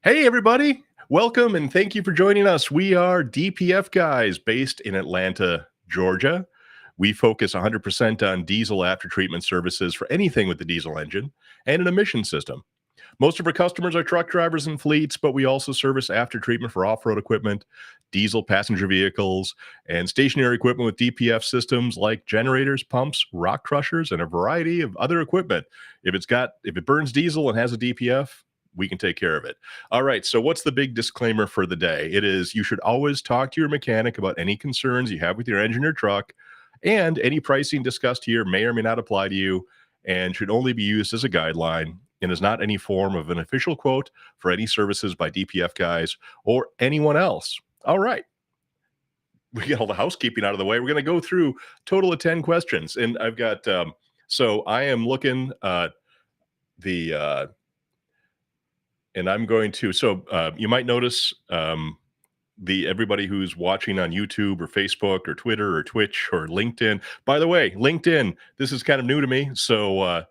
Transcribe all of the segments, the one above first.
Hey, everybody. Welcome and thank you for joining us. We are DPF Guys based in Atlanta, Georgia. We focus 100% on diesel aftertreatment services for anything with the diesel engine and an emission system. Most of our customers are truck drivers and fleets, but we also service aftertreatment for off-road equipment, diesel passenger vehicles, and stationary equipment with DPF systems like generators, pumps, rock crushers, and a variety of other equipment. If it burns diesel and has a DPF, we can take care of it. All right, so what's the big disclaimer for the day? It is you should always talk to your mechanic about any concerns you have with your engine or truck, and any pricing discussed here may or may not apply to you and should only be used as a guideline and is not any form of an official quote for any services by DPF Guys or anyone else. All right. We got all the housekeeping out of the way. We're going to go through a total of 10 questions. And I've got, so I am looking and I'm going to, you might notice everybody who's watching on YouTube or Facebook or Twitter or Twitch or LinkedIn. By the way, LinkedIn, this is kind of new to me. So I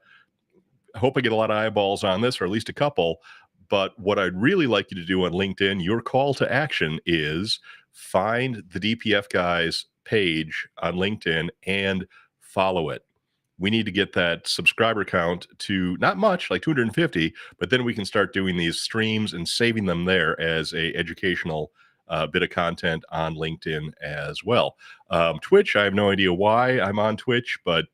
hope I get a lot of eyeballs on this, or at least a couple. But what I'd really like you to do on LinkedIn, your call to action is find the DPF Guys page on LinkedIn and follow it. We need to get that subscriber count to not much, like 250, but then we can start doing these streams and saving them there as a educational bit of content on LinkedIn as well. Twitch, I have no idea why I'm on Twitch, but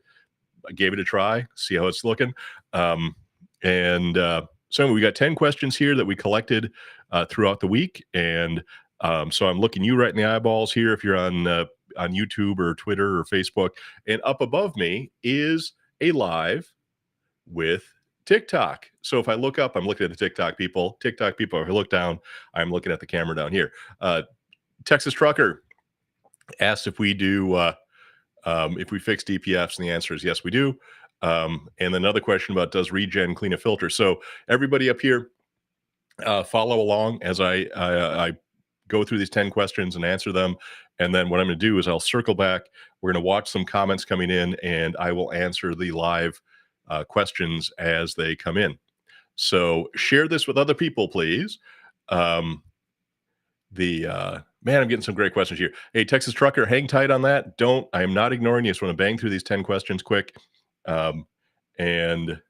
I gave it a try, see how it's looking. So we got 10 questions here that we collected throughout the week. And so I'm looking you right in the eyeballs here if you're on YouTube or Twitter or Facebook. And up above me is a live with TikTok. So if I look up, I'm looking at the TikTok people. If I look down, I'm looking at the camera down here. Texas Trucker asked if we do, if we fix DPFs, and the answer is yes, we do. And another question about does regen clean a filter? So everybody up here, follow along as I go through these 10 questions and answer them. And then what I'm going to do is I'll circle back. We're going to watch some comments coming in, and I will answer the live questions as they come in. So share this with other people, please. Man, I'm getting some great questions here. Hey, Texas Trucker, hang tight on that. I am not ignoring you. I just want to bang through these 10 questions quick. And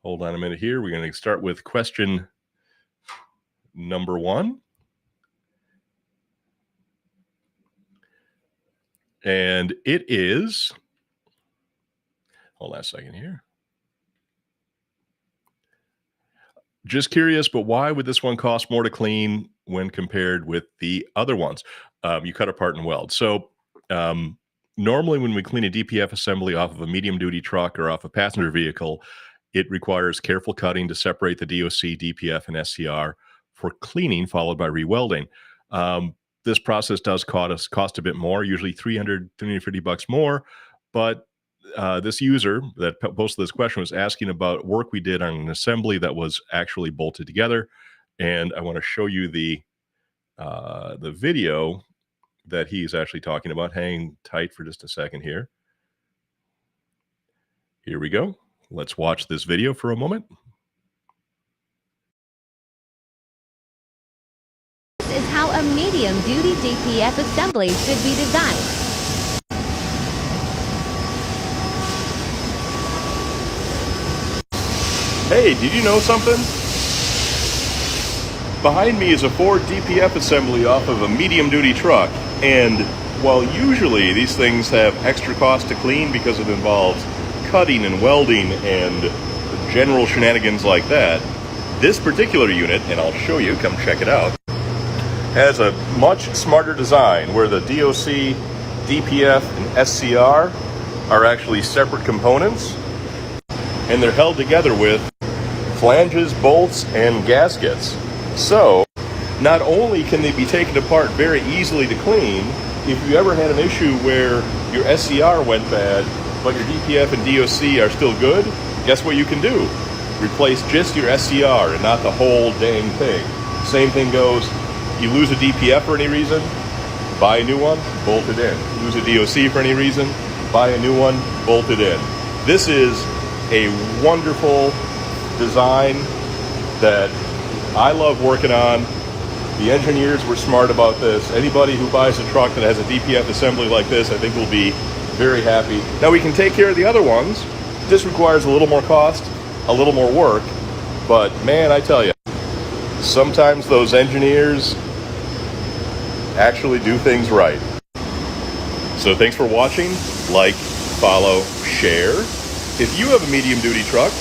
hold on a minute here. We're going to start with question number 1. And it is, hold on a second here. Just curious, but why would this one cost more to clean when compared with the other ones? You cut apart and weld. So normally when we clean a DPF assembly off of a medium duty truck or off a passenger vehicle, it requires careful cutting to separate the DOC, DPF, and SCR for cleaning, followed by rewelding. This process does cost a bit more, usually $350 more. But this user that posted this question was asking about work we did on an assembly that was actually bolted together. And I want to show you the video that he's actually talking about. Hang tight for just a second here. Here we go. Let's watch this video for a moment. This is how a medium-duty DPF assembly should be designed. Hey, did you know something? Behind me is a Ford DPF assembly off of a medium-duty truck, and while usually these things have extra cost to clean because it involves cutting and welding and general shenanigans like that, this particular unit, and I'll show you, come check it out, has a much smarter design where the DOC, DPF, and SCR are actually separate components, and they're held together with flanges, bolts, and gaskets. So not only can they be taken apart very easily to clean, if you ever had an issue where your SCR went bad, but your DPF and DOC are still good, guess what you can do? Replace just your SCR and not the whole dang thing. Same thing goes, you lose a DPF for any reason, buy a new one, bolt it in. Lose a DOC for any reason, buy a new one, bolt it in. This is a wonderful design that I love working on. The engineers were smart about this. Anybody who buys a truck that has a DPF assembly like this, I think will be very happy. Now we can take care of the other ones. This requires a little more cost, a little more work, but man, I tell you, sometimes those engineers actually do things right. So thanks for watching. Like, follow, share. If you have a medium duty truck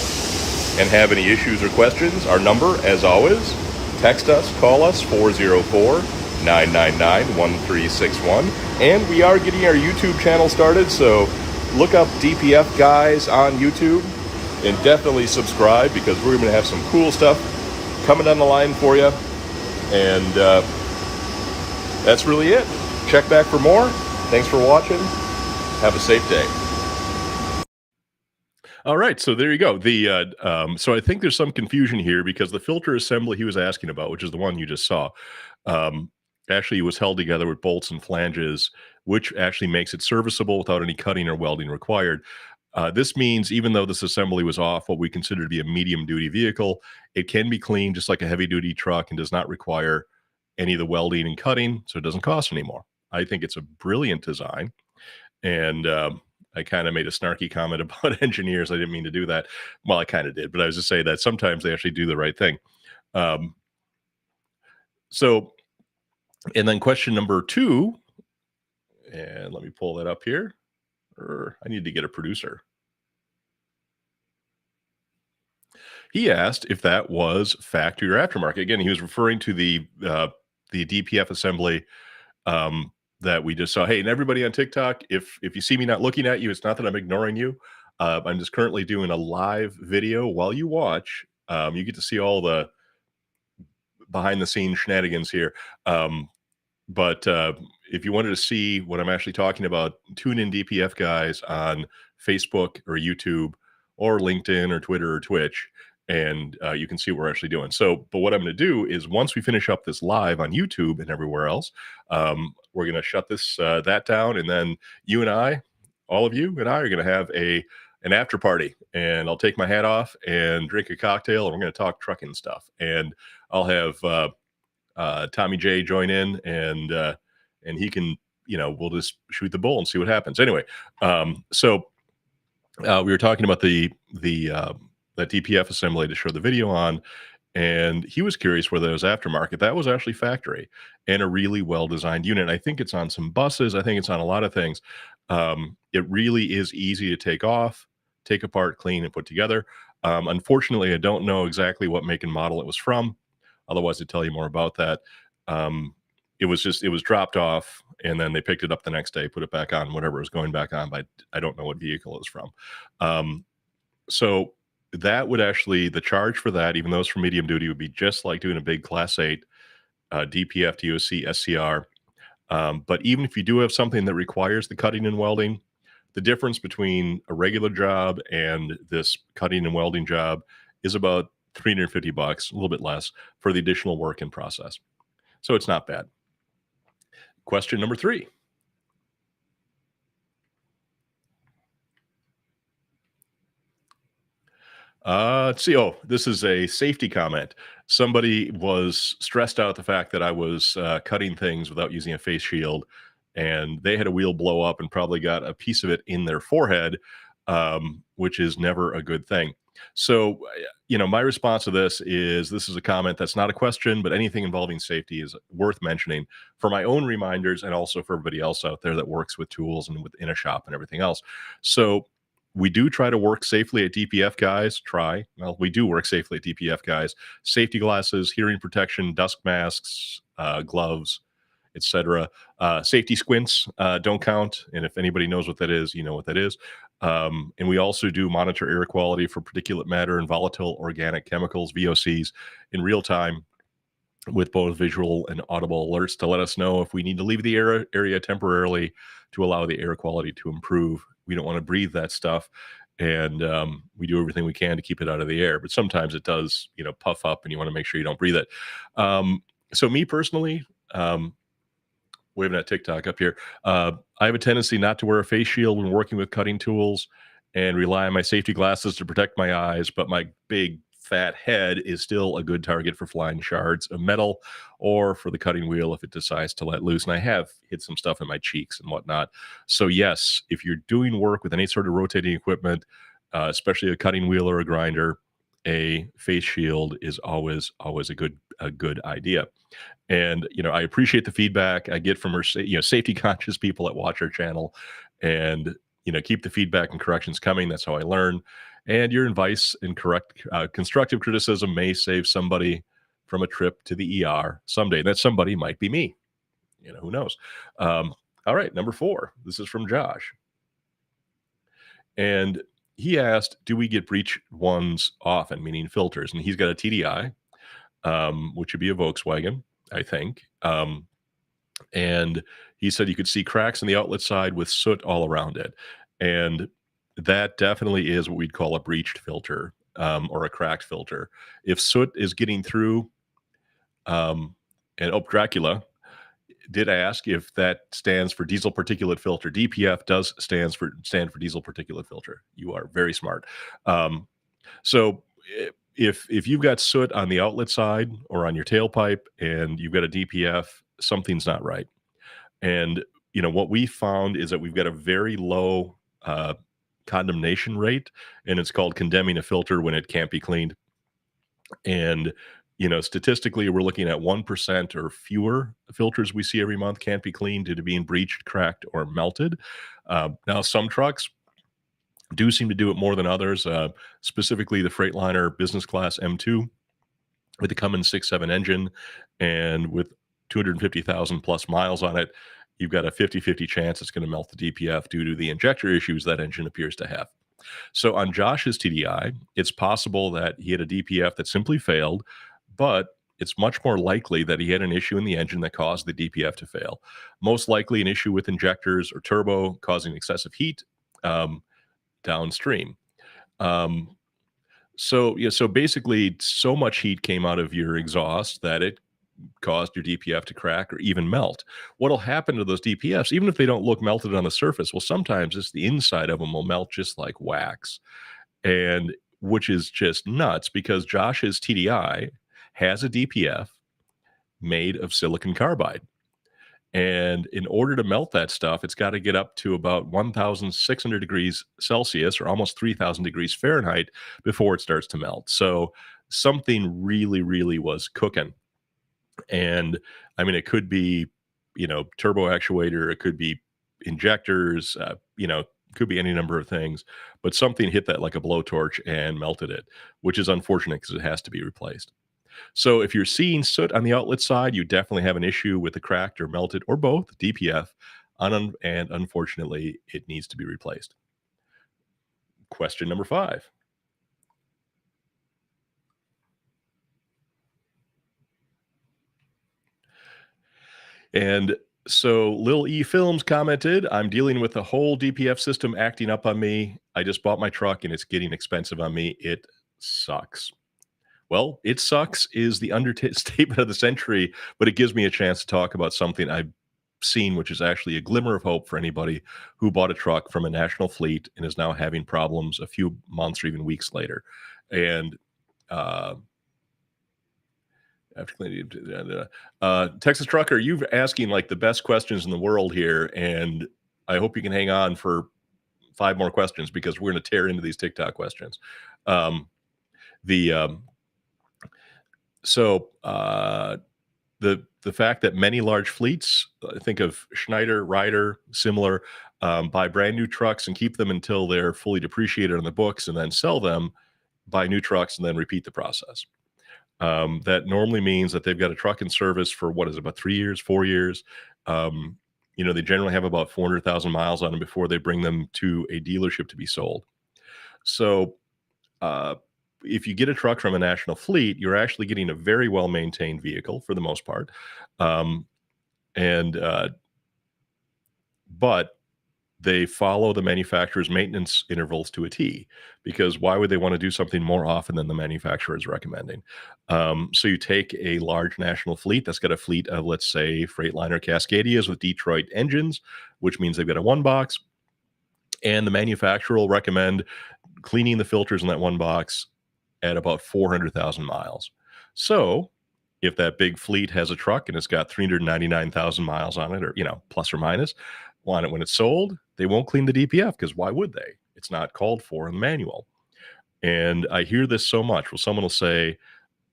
and have any issues or questions, our number, as always, text us, call us, 404-999-1361. And we are getting our YouTube channel started, so look up DPF Guys on YouTube and definitely subscribe, because we're going to have some cool stuff coming down the line for you. And that's really it. Check back for more. Thanks for watching. Have a safe day. All right, so there you go. So I think there's some confusion here, because the filter assembly he was asking about, which is the one you just saw, actually was held together with bolts and flanges, which actually makes it serviceable without any cutting or welding required. This means even though this assembly was off what we consider to be a medium-duty vehicle, it can be cleaned just like a heavy-duty truck and does not require any of the welding and cutting, so it doesn't cost anymore. I think it's a brilliant design, and I kind of made a snarky comment about engineers. I didn't mean to do that. Well, I kind of did, but I was just saying that sometimes they actually do the right thing. And then question number 2, and let me pull that up here. I need to get a producer. He asked if that was factory or aftermarket. Again, he was referring to the DPF assembly that we just saw. Hey, and everybody on TikTok, if you see me not looking at you, it's not that I'm ignoring you. I'm just currently doing a live video while you watch. You get to see all the behind the scenes shenanigans here. But if you wanted to see what I'm actually talking about, tune in DPF Guys on Facebook or YouTube or LinkedIn or Twitter or Twitch, and you can see what we're actually doing. So, but what I'm going to do is once we finish up this live on YouTube and everywhere else, we're going to shut that down, and then you and I, all of you and I, are going to have an after party, and I'll take my hat off and drink a cocktail, and we're going to talk trucking stuff, and I'll have Tommy J join in, and he can, we'll just shoot the bull and see what happens. Anyway, so we were talking about the that DPF assembly to show the video on, and he was curious whether it was aftermarket. That was actually factory, and a really well-designed unit. I think it's on some buses. I think it's on a lot of things. It really is easy to take off, take apart, clean, and put together. Unfortunately, I don't know exactly what make and model it was from. Otherwise, I'd tell you more about that. It was dropped off, and then they picked it up the next day, put it back on, whatever it was going back on, but I don't know what vehicle it's from. So that would actually, the charge for that, even though it's for medium duty, would be just like doing a big Class 8 DPF DOC SCR. But even if you do have something that requires the cutting and welding, the difference between a regular job and this cutting and welding job is about $350, a little bit less, for the additional work in process. So it's not bad. Question number 3. Let's see. Oh, this is a safety comment. Somebody was stressed out the fact that I was cutting things without using a face shield, and they had a wheel blow up and probably got a piece of it in their forehead, which is never a good thing. So, my response to this is a comment that's not a question, but anything involving safety is worth mentioning for my own reminders, and also for everybody else out there that works with tools and within a shop and everything else. So we do try to work safely at DPF Guys. We do work safely at DPF Guys. Safety glasses, hearing protection, dust masks, gloves, etc. Safety squints don't count. And if anybody knows what that is, you know what that is. And we also do monitor air quality for particulate matter and volatile organic chemicals, VOCs, in real time, with both visual and audible alerts to let us know if we need to leave the area temporarily to allow the air quality to improve. We don't want to breathe that stuff, and we do everything we can to keep it out of the air. But sometimes it does, puff up, and you want to make sure you don't breathe it. So me personally, waving at TikTok up here, I have a tendency not to wear a face shield when working with cutting tools, and rely on my safety glasses to protect my eyes. But my big fat head is still a good target for flying shards of metal or for the cutting wheel if it decides to let loose. And I have hit some stuff in my cheeks and whatnot. So, yes, if you're doing work with any sort of rotating equipment, especially a cutting wheel or a grinder, a face shield is always a good idea. And I appreciate the feedback I get from our safety conscious people that watch our channel, and keep the feedback and corrections coming. That's how I learn. And your advice and constructive criticism may save somebody from a trip to the ER someday. That somebody might be me. Who knows? All right, number 4. This is from Josh, and he asked, "Do we get breech ones often?" Meaning filters, and he's got a TDI, which would be a Volkswagen, I think. And he said you could see cracks in the outlet side with soot all around it. And that definitely is what we'd call a breached filter, or a cracked filter. If soot is getting through, and Dracula did ask if that stands for diesel particulate filter. DPF does stand for diesel particulate filter. You are very smart. So if you've got soot on the outlet side or on your tailpipe and you've got a DPF, something's not right. And what we found is that we've got a very low condemnation rate, and it's called condemning a filter when it can't be cleaned. And statistically, we're looking at 1% or fewer filters we see every month can't be cleaned due to being breached, cracked, or melted. Now, some trucks do seem to do it more than others, specifically the Freightliner Business Class M2 with the Cummins 6.7 engine and with 250,000 plus miles on it. You've got a 50-50 chance it's going to melt the DPF due to the injector issues that engine appears to have. So on Josh's TDI, it's possible that he had a DPF that simply failed, but it's much more likely that he had an issue in the engine that caused the DPF to fail. Most likely an issue with injectors or turbo causing excessive heat downstream. So basically, so much heat came out of your exhaust that it caused your DPF to crack or even melt. What'll happen to those DPFs, even if they don't look melted on the surface? Well, sometimes it's the inside of them will melt just like wax, and which is just nuts because Josh's TDI has a DPF made of silicon carbide. And in order to melt that stuff, it's got to get up to about 1,600 degrees Celsius or almost 3,000 degrees Fahrenheit before it starts to melt. So something really, really was cooking. And I mean, it could be, turbo actuator, it could be injectors, could be any number of things, but something hit that like a blowtorch and melted it, which is unfortunate because it has to be replaced. So if you're seeing soot on the outlet side, you definitely have an issue with the cracked or melted or both DPF, and unfortunately, it needs to be replaced. Question number 5. And so Lil E Films commented, "I'm dealing with the whole DPF system acting up on me. I just bought my truck and it's getting expensive on me. It sucks." Well, it sucks is the understatement of the century, but it gives me a chance to talk about something I've seen, which is actually a glimmer of hope for anybody who bought a truck from a national fleet and is now having problems a few months or even weeks later. And Texas Trucker, you're asking like the best questions in the world here, and I hope you can hang on for 5 more questions because we're going to tear into these TikTok questions. The fact that many large fleets, think of Schneider, Ryder, similar, buy brand new trucks and keep them until they're fully depreciated on the books and then sell them, buy new trucks and then repeat the process. That normally means that they've got a truck in service for what is it, about 3 years, 4 years. They generally have about 400,000 miles on them before they bring them to a dealership to be sold. So if you get a truck from a national fleet, you're actually getting a very well-maintained vehicle for the most part. But they follow the manufacturer's maintenance intervals to a T, because why would they want to do something more often than the manufacturer is recommending? So you take a large national fleet that's got a fleet of, let's say, Freightliner Cascadias with Detroit engines, which means they've got a one box, and the manufacturer will recommend cleaning the filters in that one box at about 400,000 miles. So if that big fleet has a truck and it's got 399,000 miles on it, or, plus or minus, on it when it's sold, they won't clean the DPF because why would they? It's not called for in the manual. And I hear this so much. Well, someone will say,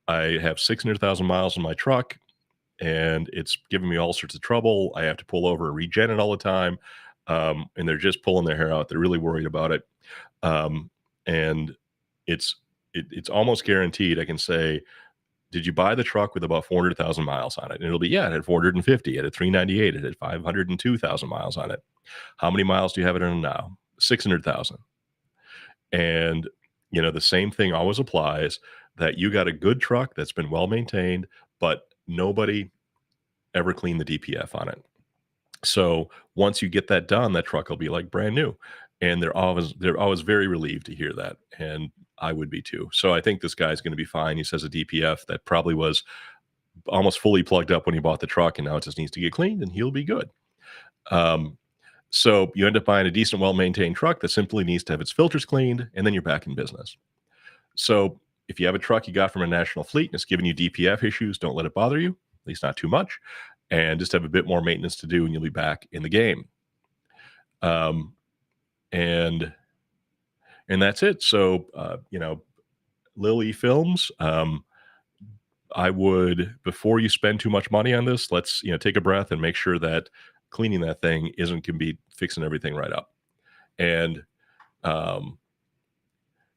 I have 600,000 miles on my truck and it's giving me all sorts of trouble. I have to pull over and regen it all the time. And they're just pulling their hair out. They're really worried about it. And it's almost guaranteed. I can say, did you buy the truck with about 400,000 miles on it? And it'll be, yeah, it had 450, it had 398, it had 502,000 miles on it. How many miles do you have it on now? 600,000. And, the same thing always applies, that you got a good truck that's been well maintained, but nobody ever cleaned the DPF on it. So once you get that done, that truck will be like brand new. And they're always very relieved to hear that. And I would be too. So I think this guy's going to be fine. He says a DPF that probably was almost fully plugged up when he bought the truck, and now it just needs to get cleaned, and he'll be good. So you end up buying a decent, well-maintained truck that simply needs to have its filters cleaned, and then you're back in business. So if you have a truck you got from a national fleet and it's giving you DPF issues, don't let it bother you, at least not too much, and just have a bit more maintenance to do, and you'll be back in the game. And that's it. So, Lily Films, I would, before you spend too much money on this, let's, take a breath and make sure that cleaning that thing can be fixing everything right up. And,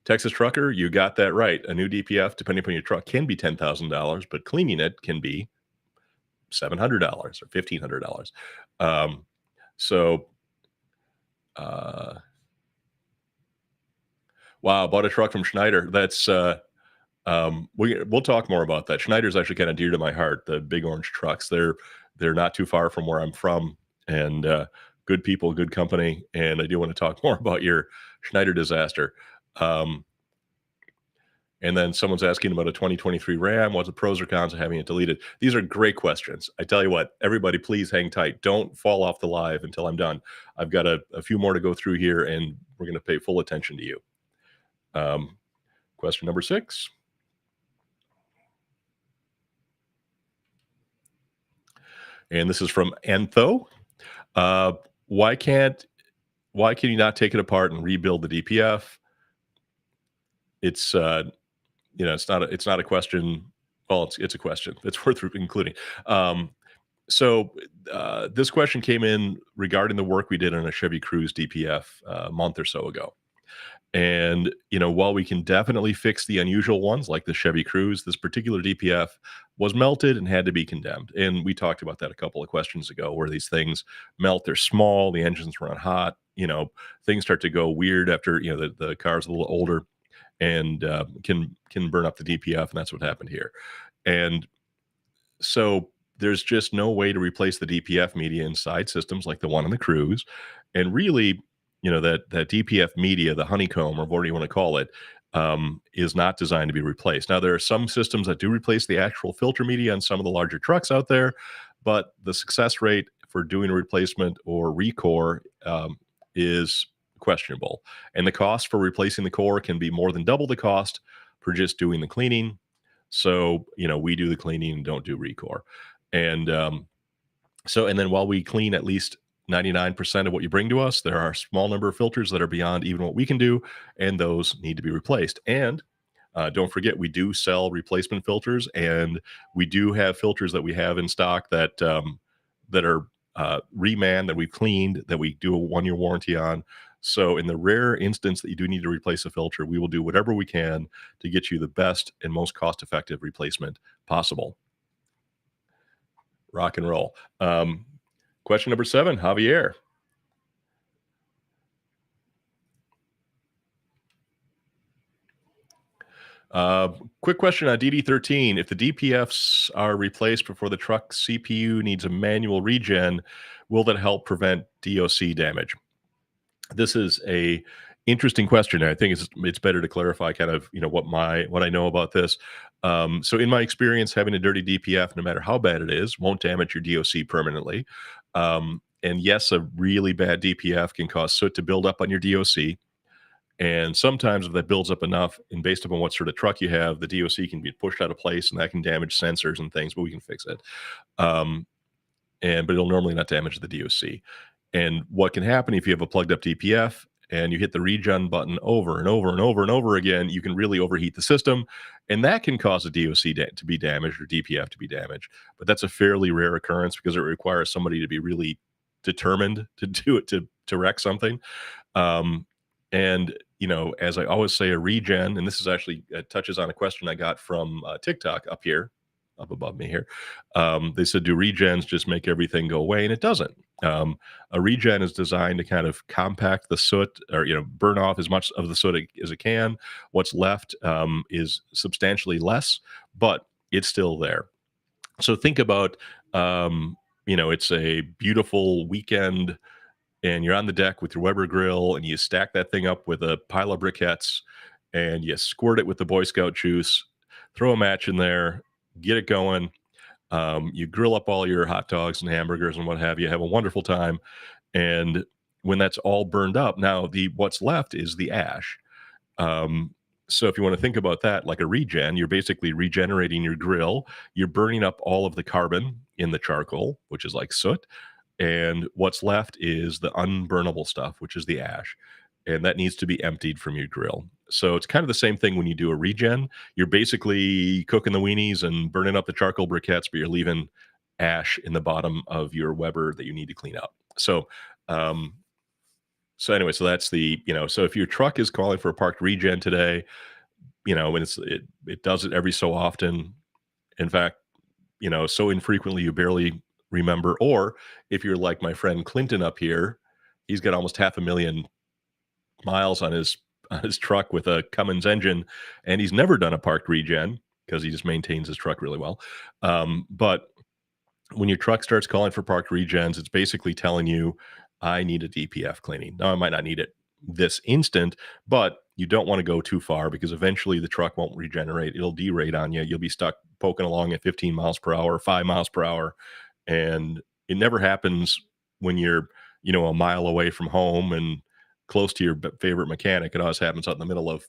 Texas Trucker, you got that right. A new DPF, depending upon your truck, can be $10,000, but cleaning it can be $700 or $1,500. Wow, bought a truck from Schneider. That's we'll talk more about that. Schneider's actually kind of dear to my heart. The big orange trucks. They're not too far from where I'm from, and good people, good company. And I do want to talk more about your Schneider disaster. And then someone's asking about a 2023 Ram. What's the pros or cons of having it deleted? These are great questions. I tell you what, everybody, please hang tight. Don't fall off the live until I'm done. I've got a few more to go through here, and we're going to pay full attention to you. Question number 6. And this is from Antho. Why can you not take it apart and rebuild the DPF? It's it's not a question. Well, it's a question that's worth including. So this question came in regarding the work we did on a Chevy Cruze DPF a month or so ago. And, while we can definitely fix the unusual ones like the Chevy Cruze, this particular DPF was melted and had to be condemned. And we talked about that a couple of questions ago, where these things melt, they're small, the engines run hot, things start to go weird after, the car's a little older, and can burn up the DPF. And that's what happened here. And so there's just no way to replace the DPF media inside systems like the one on the Cruze. And really, that DPF media, the honeycomb, or whatever you want to call it, is not designed to be replaced. Now, there are some systems that do replace the actual filter media on some of the larger trucks out there, but the success rate for doing a replacement or recore is questionable. And the cost for replacing the core can be more than double the cost for just doing the cleaning. So, we do the cleaning and don't do recore. And and then while we clean at least 99% of what you bring to us, there are a small number of filters that are beyond even what we can do, and those need to be replaced. And don't forget, we do sell replacement filters, and we do have filters that we have in stock that are remanned, that we've cleaned, that we do a 1-year warranty on. So in the rare instance that you do need to replace a filter, we will do whatever we can to get you the best and most cost-effective replacement possible. Rock and roll. Question number 7, Javier. Quick question on DD13. If the DPFs are replaced before the truck CPU needs a manual regen, will that help prevent DOC damage? This is a interesting question. I think it's better to clarify kind of, what I know about this. So in my experience, having a dirty DPF, no matter how bad it is, won't damage your DOC permanently. And yes, a really bad DPF can cause soot to build up on your DOC. And sometimes if that builds up enough, and based upon what sort of truck you have, the DOC can be pushed out of place, and that can damage sensors and things, but we can fix it. Um, but it'll normally not damage the DOC. And what can happen if you have a plugged up DPF and you hit the regen button over and over and over and over again, you can really overheat the system, and that can cause a DOC to be damaged or DPF to be damaged. But that's a fairly rare occurrence because it requires somebody to be really determined to do it to wreck something. Um, and as I always say, a regen, and this is actually touches on a question I got from TikTok up here, up above me here. They said, "Do regens just make everything go away?" And it doesn't. A regen is designed to kind of compact the soot, or burn off as much of the soot as it can. What's left is substantially less, but it's still there. So think about, it's a beautiful weekend and you're on the deck with your Weber grill and you stack that thing up with a pile of briquettes and you squirt it with the Boy Scout juice, throw a match in there, get it going. You grill up all your hot dogs and hamburgers and what have you, have a wonderful time. And when that's all burned up, now what's left is the ash. So if you want to think about that like a regen, you're basically regenerating your grill. You're burning up all of the carbon in the charcoal, which is like soot. And what's left is the unburnable stuff, which is the ash. And that needs to be emptied from your grill. So it's kind of the same thing when you do a regen. You're basically cooking the weenies and burning up the charcoal briquettes, but you're leaving ash in the bottom of your Weber that you need to clean up. Um, so anyway, so that's so if your truck is calling for a parked regen today, when it does it every so often. In fact, so infrequently you barely remember. Or if you're like my friend Clinton up here, he's got almost 500,000 miles on his truck with a Cummins engine, and he's never done a parked regen because he just maintains his truck really well. But when your truck starts calling for parked regens, it's basically telling you, I need a DPF cleaning. Now, I might not need it this instant, but you don't want to go too far because eventually the truck won't regenerate. It'll derate on you. You'll be stuck poking along at 15 miles per hour, 5 miles per hour. And it never happens when you're, a mile away from home and close to your favorite mechanic. It always happens out in the middle of,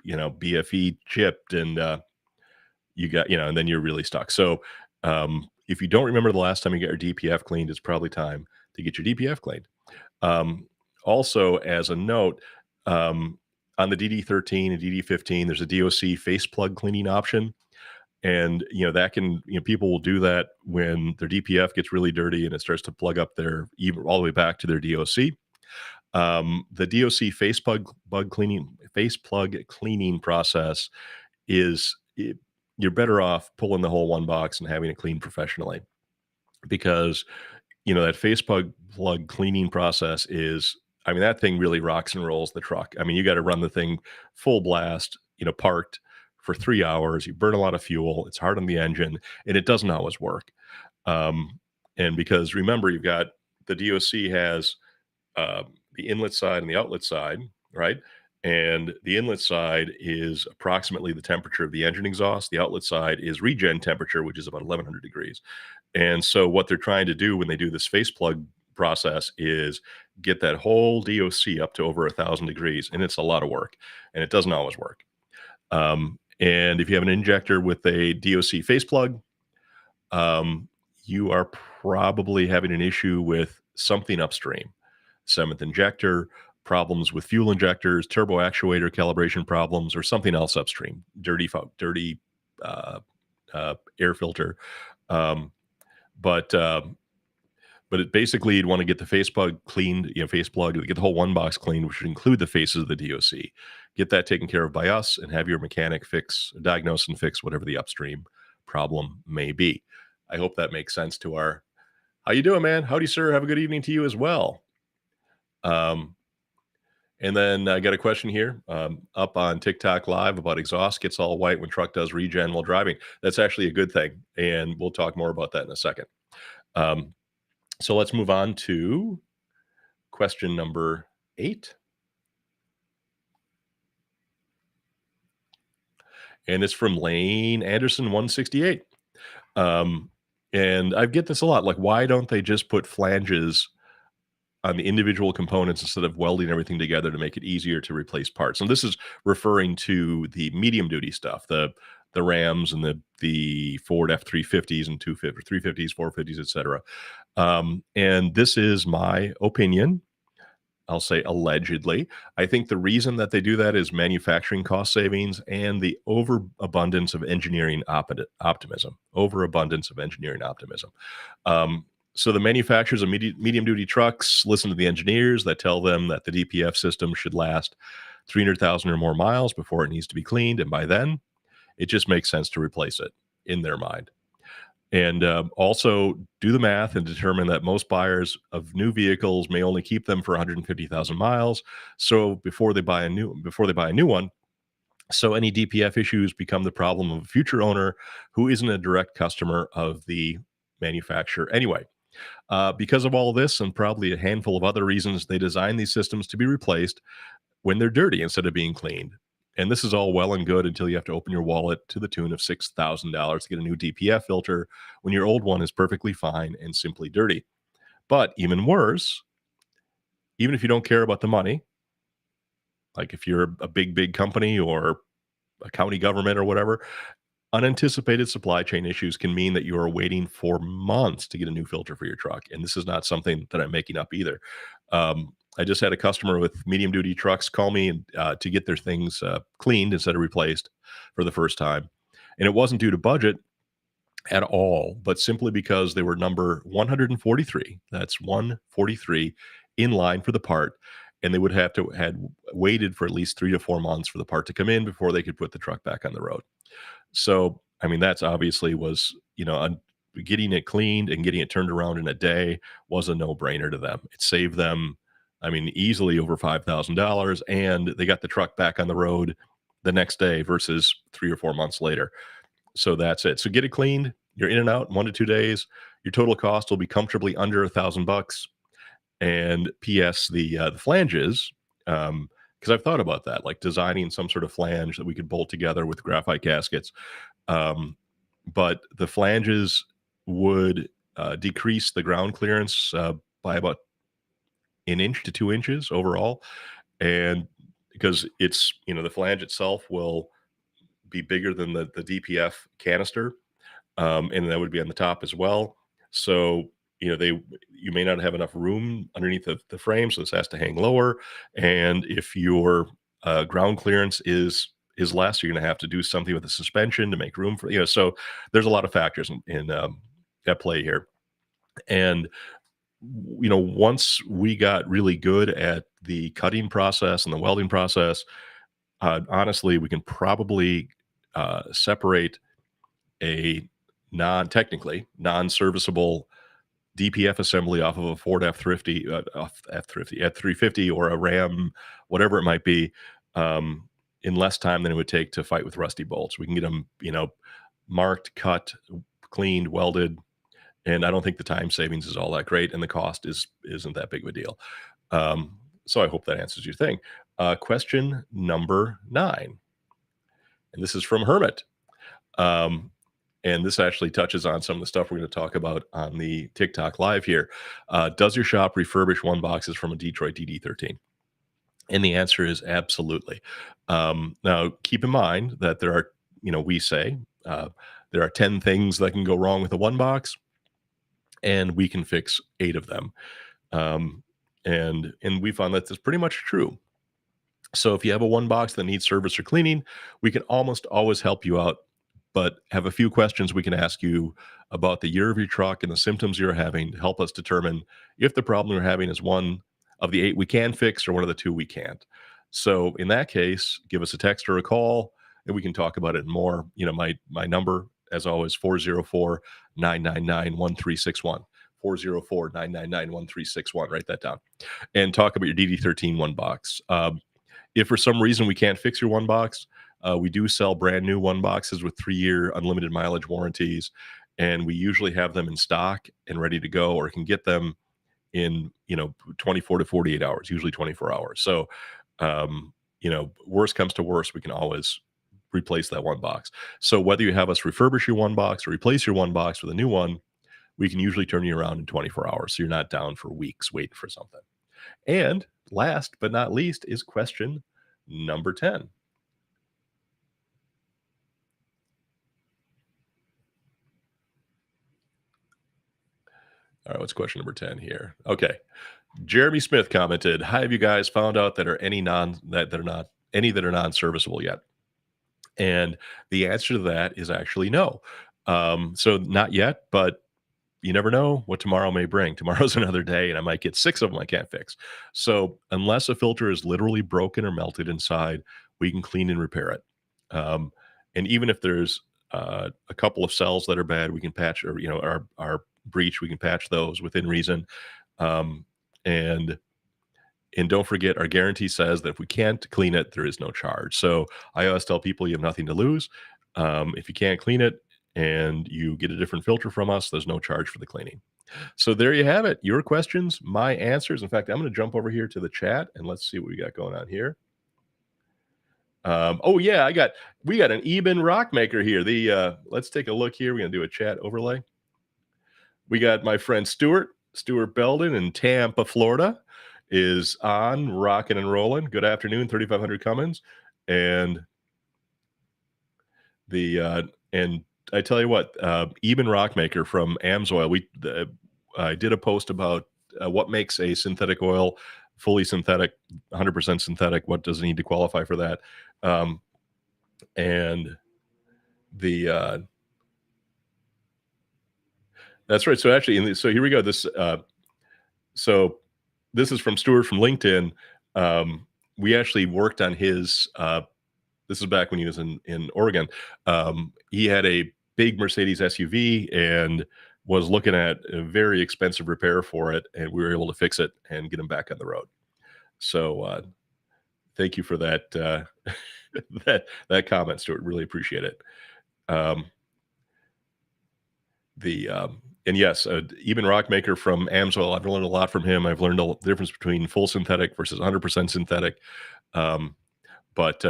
BFE chipped and you got, and then you're really stuck. So if you don't remember the last time you got your DPF cleaned, it's probably time to get your DPF cleaned. Also, as a note, on the DD13 and DD15, there's a DOC face plug cleaning option. And, that can, people will do that when their DPF gets really dirty and it starts to plug up even all the way back to their DOC. The DOC face plug cleaning process you're better off pulling the whole one box and having it cleaned professionally, because that face plug cleaning process that thing really rocks and rolls the truck. You got to run the thing full blast, parked for 3 hours. You burn a lot of fuel. It's hard on the engine, and it doesn't always work. And because remember, you've got the DOC has the inlet side and the outlet side, right? And the inlet side is approximately the temperature of the engine exhaust. The outlet side is regen temperature, which is about 1100 degrees. And so what they're trying to do when they do this face plug process is get that whole DOC up to over 1,000 degrees. And it's a lot of work, and it doesn't always work. And if you have an injector with a DOC face plug, you are probably having an issue with something upstream. Seventh injector, problems with fuel injectors, turbo actuator calibration problems, or something else upstream, dirty air filter. But it basically, you'd want to get the face plug cleaned, get the whole one box cleaned, which would include the faces of the DOC. Get that taken care of by us and have your mechanic diagnose and fix whatever the upstream problem may be. I hope that makes sense to how you doing, man? Howdy, sir. Have a good evening to you as well. And then I got a question here up on TikTok Live about exhaust gets all white when truck does regen while driving. That's actually a good thing, and we'll talk more about that in a second. So let's move on to question number 8. And it's from Lane Anderson 168. And I get this a lot. Like, why don't they just put flanges on the individual components instead of welding everything together to make it easier to replace parts. And this is referring to the medium duty stuff, the Rams and the Ford F-350s and 250, 350s, 450s, etc. And this is my opinion. I'll say allegedly. I think the reason that they do that is manufacturing cost savings and the overabundance of engineering optimism. Overabundance of engineering optimism. So the manufacturers of medium duty trucks listen to the engineers that tell them that the DPF system should last 300,000 or more miles before it needs to be cleaned. And by then, it just makes sense to replace it in their mind. And also do the math and determine that most buyers of new vehicles may only keep them for 150,000 miles. So before they buy a new one, so any DPF issues become the problem of a future owner who isn't a direct customer of the manufacturer anyway. Because of all this and probably a handful of other reasons, they design these systems to be replaced when they're dirty instead of being cleaned. And this is all well and good until you have to open your wallet to the tune of $6,000 to get a new DPF filter when your old one is perfectly fine and simply dirty. But even worse, even if you don't care about the money, like if you're a big company or a county government or whatever, unanticipated supply chain issues can mean that you are waiting for months to get a new filter for your truck. And this is not something that I'm making up either. I just had a customer with medium duty trucks call me and, to get their things cleaned instead of replaced for the first time. And it wasn't due to budget at all, but simply because they were number 143. That's 143 in line for the part. And they would have to had waited for at least 3 to 4 months for the part to come in before they could put the truck back on the road. So, I mean, that's obviously was, getting it cleaned and getting it turned around in a day was a no-brainer to them. It saved them, I mean, easily over $5,000, and they got the truck back on the road the next day versus 3 or 4 months later. So that's it. So get it cleaned. You're in and out in 1 to 2 days. Your total cost will be comfortably under $1,000. And P.S. The flanges, because I've thought about that, like designing some sort of flange that we could bolt together with graphite gaskets. But the flanges would decrease the ground clearance by about an inch to 2 inches overall. And because it's, the flange itself will be bigger than the DPF canister, and that would be on the top as well. So, you may not have enough room underneath the frame, so this has to hang lower. And if your ground clearance is less, you're going to have to do something with the suspension to make room for, so there's a lot of factors in at play here. And once we got really good at the cutting process and the welding process, honestly, we can probably separate a technically non-serviceable DPF assembly off of a Ford F350 or a Ram, whatever it might be, in less time than it would take to fight with rusty bolts. We can get them, marked, cut, cleaned, welded, and I don't think the time savings is all that great, and the cost isn't that big of a deal. So I hope that answers your thing. Question number 9, and this is from Hermit. And this actually touches on some of the stuff we're going to talk about on the TikTok live here. Does your shop refurbish one boxes from a Detroit DD13? And the answer is absolutely. Now, keep in mind that there are, we say there are 10 things that can go wrong with a one box, and we can fix 8 of them. And we found that that's pretty much true. So if you have a one box that needs service or cleaning, we can almost always help you out, but have a few questions we can ask you about the year of your truck and the symptoms you're having to help us determine if the problem you're having is one of the 8 we can fix or one of the 2 we can't. So in that case, give us a text or a call and we can talk about it more. My number, as always, 404-999-1361. 404-999-1361. Write that down. And talk about your DD13 one box. If for some reason we can't fix your one box, we do sell brand new one boxes with 3-year unlimited mileage warranties, and we usually have them in stock and ready to go, or can get them in 24 to 48 hours, usually 24 hours. So worst comes to worst, we can always replace that one box. So whether you have us refurbish your one box or replace your one box with a new one, we can usually turn you around in 24 hours. So you're not down for weeks waiting for something. And last but not least is question number 10. All right, what's question number 10 here? Okay. Jeremy Smith commented, "Hi, have you guys found out that are any non that that are not any that are non-serviceable yet?" And the answer to that is actually no. So not yet, but you never know what tomorrow may bring. Tomorrow's another day, and I might get 6 of them I can't fix. So unless a filter is literally broken or melted inside, we can clean and repair it. And even if there's a couple of cells that are bad, we can patch, or our breach, we can patch those within reason. Um, and and don't forget, our guarantee says that if we can't clean it, there is no charge. So I always tell people you have nothing to lose. If you can't clean it and you get a different filter from us, there's no charge for the cleaning. So there you have it. Your questions, my answers. In fact, I'm going to jump over here to the chat and let's see what we got going on here. Oh yeah, we got an Eben Rockmaker here. Let's take a look here. We're going to do a chat overlay. We got my friend Stuart Belden in Tampa, Florida, is on rocking and rolling. Good afternoon, 3500 Cummins. And and I tell you what, Eben Rockmaker from Amsoil, I did a post about what makes a synthetic oil fully synthetic, 100% synthetic. What does it need to qualify for that? And the That's right. So actually, so here we go. So this is from Stuart from LinkedIn. We actually worked on his. This is back when he was in Oregon. He had a big Mercedes SUV and was looking at a very expensive repair for it, and we were able to fix it and get him back on the road. So thank you for that that comment, Stuart. Really appreciate it. Um, and yes, even Rockmaker from Amsoil, I've learned a lot from him. I've learned the difference between full synthetic versus 100% synthetic. Um, but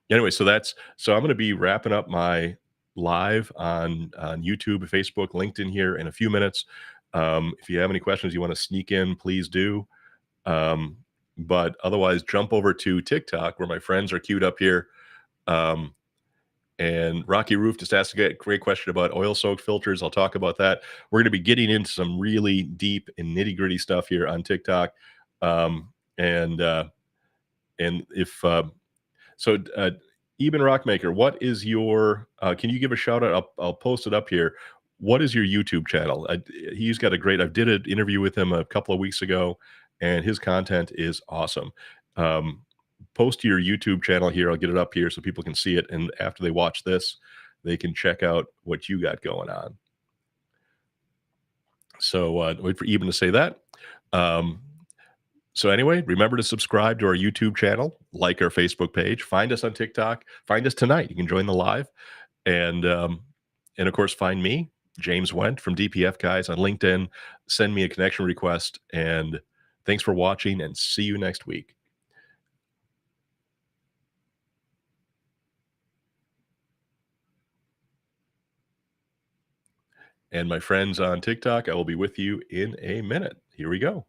anyway, so I'm going to be wrapping up my live on YouTube, Facebook, LinkedIn here in a few minutes. If you have any questions you want to sneak in, please do. But otherwise, jump over to TikTok where my friends are queued up here. And Rocky Roof just asked a great question about oil soaked filters. I'll talk about that. We're going to be getting into some really deep and nitty gritty stuff here on TikTok. And if so, Eben Rockmaker, what is your? Can you give a shout out? I'll post it up here. What is your YouTube channel? He's got a great. I did an interview with him a couple of weeks ago, and his content is awesome. Post to your YouTube channel here. I'll get it up here so people can see it. And after they watch this, they can check out what you got going on. So wait for Eben to say that. So anyway, remember to subscribe to our YouTube channel, like our Facebook page, find us on TikTok, find us tonight. You can join the live. And of course, find me, James Wendt from DPF Guys on LinkedIn. Send me a connection request. And thanks for watching and see you next week. And my friends on TikTok, I will be with you in a minute. Here we go.